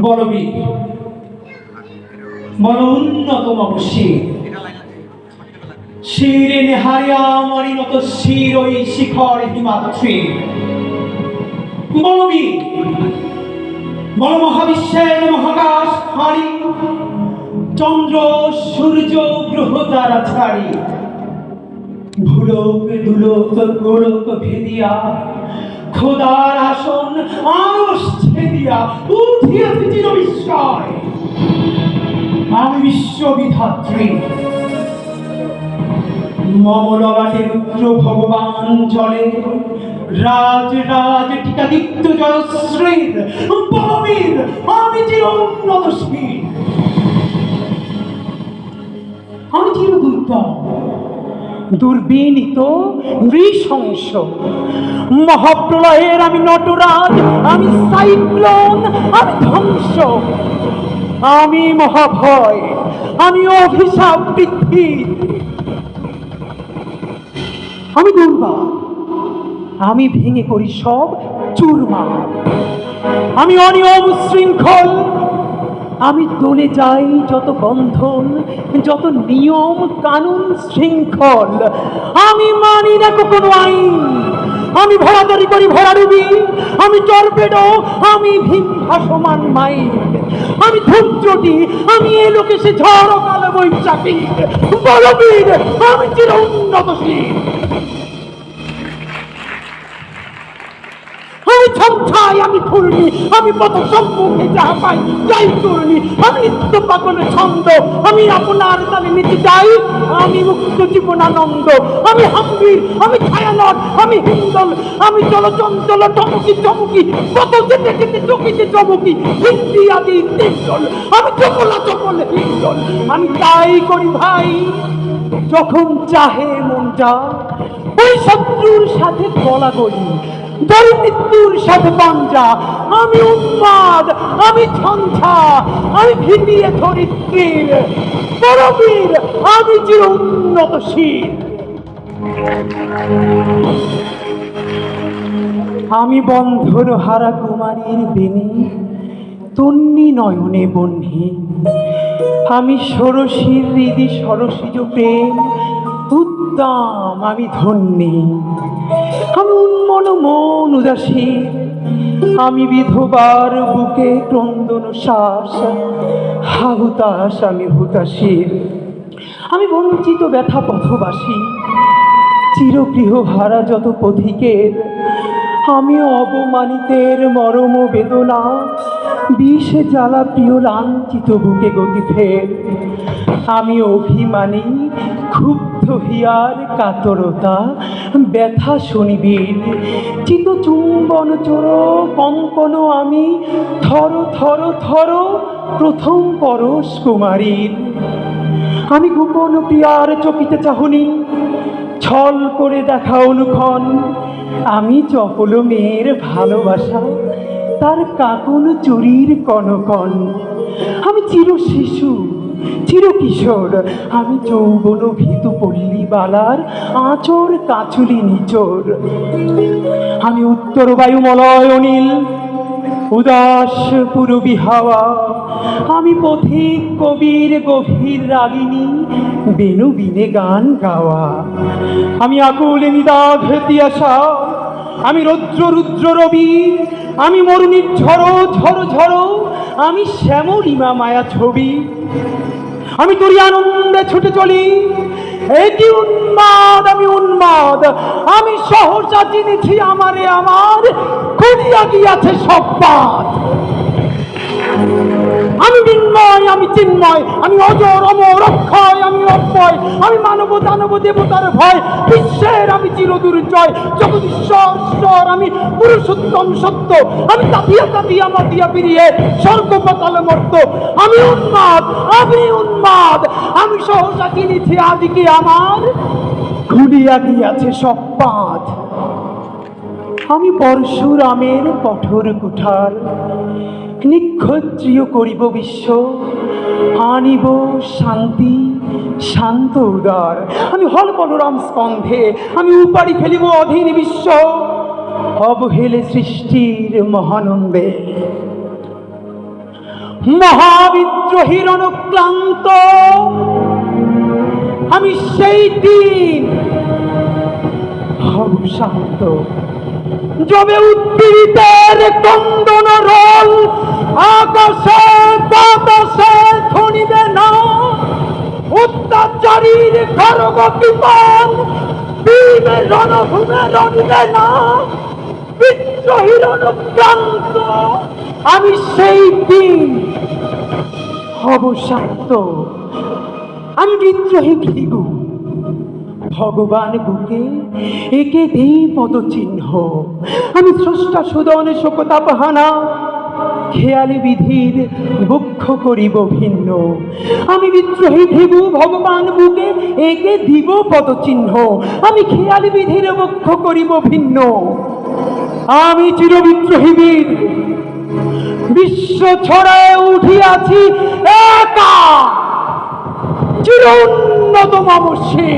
বলবীর বল উন্নতম শির, শিরে নেহারিয়া মরিনত শির ওই শিখর হিমাদ্রি। বলবীর বল মহাবিশ্বের মহাকাশ হারি, চন্দ্র সূর্য গ্রহ তারা ছাড়ি, ভুলোক দুলোক গোলক ভেদিয়া খোদার আসন আরশ ছেদিয়া উঠিয়াছে চির বিস্ময়। আমি বিশ্ববিধাত্রী, মম ললাটে রুদ্র ভগবান জলে রাজ রাজ টিকাদিত্য জয়শ্রীর। বলবীর আমি চির উন্নতশীল, আমি চির দুর্দম দুর্বিনীত নৃশংস। মহাপ্রলয়ের আমি নটরাজ, আমি সাইক্লোন, আমি ধ্বংস, আমি মহাভয়, আমি অভিশাপ পৃথ্বী, আমি দুর্বার, আমি ভেঙে করি সব চুরমার, আমি অনিয়ম শৃঙ্খল, আমি দলে যাই যত বন্ধন, যত নিয়ম কানুন শৃঙ্খল, আমি মানি না কোনো আইন, আমি ভরাদারি করি ভরাডুবি, আমি টর্পেডো, আমি ভীম ভাসমান মাইন, আমি ধূমচটি, আমি এ লোকে সে ঝড় কাল বৈশাখী। বলবীর আমি চির উন্নতশীল, আমি ঝঞ্ঝাই, আমি ঘূর্ণি, আমি পথ সম্মুখে যাহা পাই যাই করুনি, আমি নিত্য পাগল ছন্দ, আমি আপনার তালে নিতে যাই, আমি মুক্ত জীবনানন্দ, আমি হাম্বির, আমি ছায়ানট, আমি হিন্দল, আমি চলচঞ্চল চমকি চমকি, কত যেতে যেতে চকিতে চমকি, হিন্দি আদি তিনজল, আমি চপলা চপল হিন্দল, আমি তাই করি ভাই যখন চাহে মনটা, ওই শত্রুর সাথে গলাগলি, মৃত্যুর সাথে পাঞ্জা, আমি উন্মাদ, আমি ঝঞ্ঝা, আমি ভিতিয়ে ধরিত্রীর। বলবীর আমি চির উন্নতশীল, আমি বন্ধন হারা কুমারীর বেণী, তন্নি নয়নে বহ্নি, আমি ষোড়শীর হৃদি সরসিজ প্রেম উদ্দাম, আমি ধন্যী, আমি উন্মন মন উদাসী, আমি বিধবার বুকে ক্রন্দন শ্বাস, হাহুতাস আমি হুতাশীর, আমি বঞ্চিত ব্যথা পথবাসী, চিরগৃহ হারা যত পথিকের, আমি অবমানিতের মরম বেদনা, বিষে জ্বালা প্রিয় লাঞ্ছিত বুকে গতি ফের, আমি অভিমানী ক্ষুব্ধ হিয়ার কাতরতা, ব্যথা শনিবীর, চিত চুম্বন চোর কম্পন, আমি থর থর থর প্রথম পরশ কুমারীর, আমি গোপন প্রিয়ার চকিতে চাহনি, ছল করে দেখা অনুক্ষণ, আমি চপল মেয়ের ভালোবাসা, তার কাকন চুরির কনকন, আমি চির শিশু চির কিশোর, আমি যৌবন ভীতু পল্লী বালার আঁচর কাচুলি নিচোর, আমি উত্তর বায়ুমলয় অনিল, উদাস পূরবী হাওয়া, আমি পথিক কবির গভীর রাগিনী, বেনু বিনে গান গাওয়া, আমি আকুল নিদাঘ তিয়াসা, আমি রৌদ্র রুদ্র রবি, আমি মরুণীর ঝড়ো ঝড়ো ঝড়ো, আমি শ্যামলিমা মায়া ছবি, আমি তোরই আনন্দে ছুটে চলি, এটি উন্মাদ, আমি উন্মাদ, আমি সহসা চিনেছি আমারে আমার, খুলিয়া গিয়াছে সব বাদ, আমি বিন্ময়, আমি চিন্ময়, আমি অজর অমর অক্ষয়, আমি অক্ষয়, আমি মানব দানব দেবতার ভয়, বিশ্বের আমি চির দুর্জয়, জগদীশ্বর ঈশ্বর, আমি পুরুষোত্তম সত্য, আমি তাপিয়া তাপিয়া মাতিয়া পিরিয়ে স্বর্গ পাতালে মর্ত, আমি উন্মাদ, আমি উন্মাদ, আমি সহসা চিনেছি আদিকে আমার, খুলিয়া গিয়াছে সব বাঁধ, আমি পরশুরামের কঠোর কুঠার, নিক্ষত্রিয় করিব বিশ্ব, আনিব শান্তি শান্ত উদার, আমি হল বলরাম স্কন্ধে, আমি উপাড়ি ফেলিব অধীন বিশ্ব, অবহেলে সৃষ্টির মহানন্দে। মহাবিদ্রোহীর অনুক্লান্ত আমি সেই দিন হব শান্ত, যবে উদ্দীরিতের কন্দন রোল আকাশে বাতাসে ধ্বনিবে না, অত্যাচারীর খড়গ বিমান বীর রণভূমে রণিবে না, বিদ্রোহীর অনুক্রান্ত আমি সেই দিন হব শান্ত। আমি বিদ্রোহী ভৃগু, ভগবান বুকে একে দেই পদচিহ্ন, আমি স্রষ্টা সুদন শোকতাপহানা খেয়ালি বিধির বক্ষ করিব ভিন্ন। আমি বিদ্রোহী ভৃগু, ভগবান বুকে একে দিব পদচিহ্ন, আমি খেয়ালি বিধির বক্ষ করিব ভিন্ন। আমি চিরবিদ্রোহী বীর, বিশ্ব ছড়ায় উঠিয়াছি একা, চির উন্নত মামসী।